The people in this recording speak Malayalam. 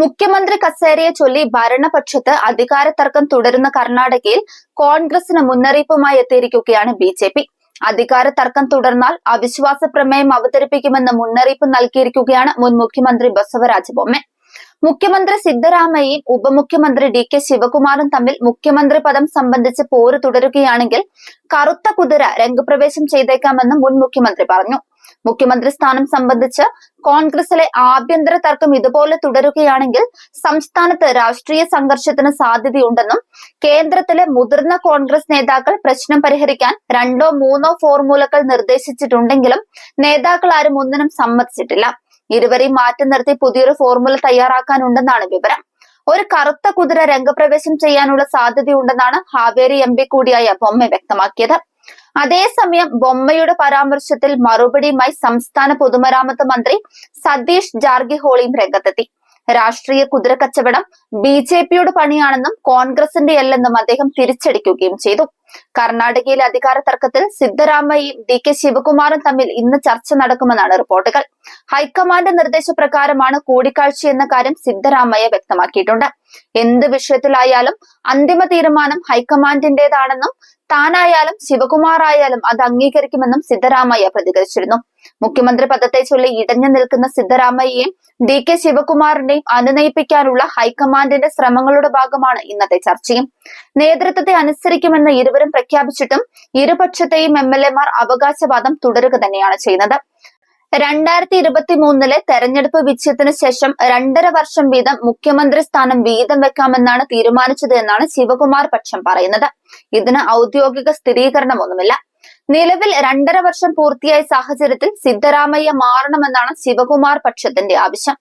മുഖ്യമന്ത്രി കസേരയെ ചൊല്ലി ഭരണപക്ഷത്ത് അധികാര തർക്കം തുടരുന്ന കർണാടകയിൽ കോൺഗ്രസിന് മുന്നറിയിപ്പുമായി എത്തിയിരിക്കുകയാണ് ബി. അധികാര തർക്കം തുടർന്നാൽ അവിശ്വാസ പ്രമേയം അവതരിപ്പിക്കുമെന്ന് മുന്നറിയിപ്പ് നൽകിയിരിക്കുകയാണ് മുൻ മുഖ്യമന്ത്രി ബസവരാജ ബൊമ്മെ. മുഖ്യമന്ത്രി സിദ്ധരാമയ്യയും ഉപമുഖ്യമന്ത്രി ഡി.കെ. ശിവകുമാറും തമ്മിൽ മുഖ്യമന്ത്രി പദം സംബന്ധിച്ച് പോര് തുടരുകയാണെങ്കിൽ കറുത്ത കുതിര രംഗപ്രവേശം ചെയ്തേക്കാമെന്ന് മുൻ മുഖ്യമന്ത്രി പറഞ്ഞു. മുഖ്യമന്ത്രി സ്ഥാനം സംബന്ധിച്ച് കോൺഗ്രസിലെ ആഭ്യന്തര തർക്കം ഇതുപോലെ തുടരുകയാണെങ്കിൽ സംസ്ഥാനത്ത് രാഷ്ട്രീയ സംഘർഷത്തിന് സാധ്യതയുണ്ടെന്നും കേന്ദ്രത്തിലെ മുതിർന്ന കോൺഗ്രസ് നേതാക്കൾ പ്രശ്നം പരിഹരിക്കാൻ 2 or 3 ഫോർമുലകൾ നിർദ്ദേശിച്ചിട്ടുണ്ടെങ്കിലും നേതാക്കൾ ആരും ഒന്നിനും സമ്മതിച്ചിട്ടില്ല. ഇരുവരെയും മാറ്റി നിർത്തി പുതിയൊരു ഫോർമുല തയ്യാറാക്കാനുണ്ടെന്നാണ് വിവരം. ഒരു കറുത്ത കുതിര രംഗപ്രവേശം ചെയ്യാനുള്ള സാധ്യതയുണ്ടെന്നാണ് ഹാവേരി MP കൂടിയായ ബൊമ്മെ വ്യക്തമാക്കിയത്. അതേസമയം ബൊമ്മയുടെ പരാമർശത്തിൽ മറുപടിയുമായി സംസ്ഥാന പൊതുമരാമത്ത് മന്ത്രി സതീഷ് ജാർഗിഹോളിയും രംഗത്തെത്തി. രാഷ്ട്രീയ കുതിരക്കച്ചവടം BJPയുടെ പണിയാണെന്നും കോൺഗ്രസിന്റെയല്ലെന്നും അദ്ദേഹം തിരിച്ചടിക്കുകയും ചെയ്തു. കർണാടകയിലെ അധികാര തർക്കത്തിൽ സിദ്ധരാമയ്യയും D.K. ശിവകുമാറും തമ്മിൽ ഇന്ന് ചർച്ച നടക്കുമെന്നാണ് റിപ്പോർട്ടുകൾ. ഹൈക്കമാൻഡ് നിർദ്ദേശപ്രകാരമാണ് കൂടിക്കാഴ്ചയെന്ന കാര്യം സിദ്ധരാമയ്യ വ്യക്തമാക്കിയിട്ടുണ്ട്. എന്ത് വിഷയത്തിലായാലും അന്തിമ തീരുമാനം ഹൈക്കമാൻഡിന്റേതാണെന്നും താനായാലും ശിവകുമാർ ആയാലും അത് അംഗീകരിക്കുമെന്നും സിദ്ധരാമയ്യ പ്രതികരിച്ചിരുന്നു. മുഖ്യമന്ത്രി പദത്തെ ചൊല്ലി ഇടഞ്ഞു നിൽക്കുന്ന സിദ്ധരാമയ്യയും D.K. ശിവകുമാറിന്റെയും അനുനയിപ്പിക്കാനുള്ള ഹൈക്കമാൻഡിന്റെ ശ്രമങ്ങളുടെ ഭാഗമാണ് ഇന്നത്തെ ചർച്ചയും. നേതൃത്വത്തെ അനുസരിക്കുമെന്ന് ഇരുവരും പ്രഖ്യാപിച്ചിട്ടും ഇരുപക്ഷത്തെയും MLA-മാർ അവകാശവാദം തുടരുക തന്നെയാണ് ചെയ്യുന്നത്. 2023 തെരഞ്ഞെടുപ്പ് വിജയത്തിന് ശേഷം 2.5 വർഷം വീതം മുഖ്യമന്ത്രി സ്ഥാനം വീതം വെക്കാമെന്നാണ് തീരുമാനിച്ചത് എന്നാണ് ശിവകുമാർ പക്ഷം പറയുന്നത്. ഇതിന് ഔദ്യോഗിക സ്ഥിരീകരണമൊന്നുമില്ല. നിലവിൽ 2.5 വർഷം പൂർത്തിയായ സാഹചര്യത്തിൽ സിദ്ധരാമയ്യ മാറണമെന്നാണ് ശിവകുമാർ പക്ഷത്തിന്റെ ആവശ്യം.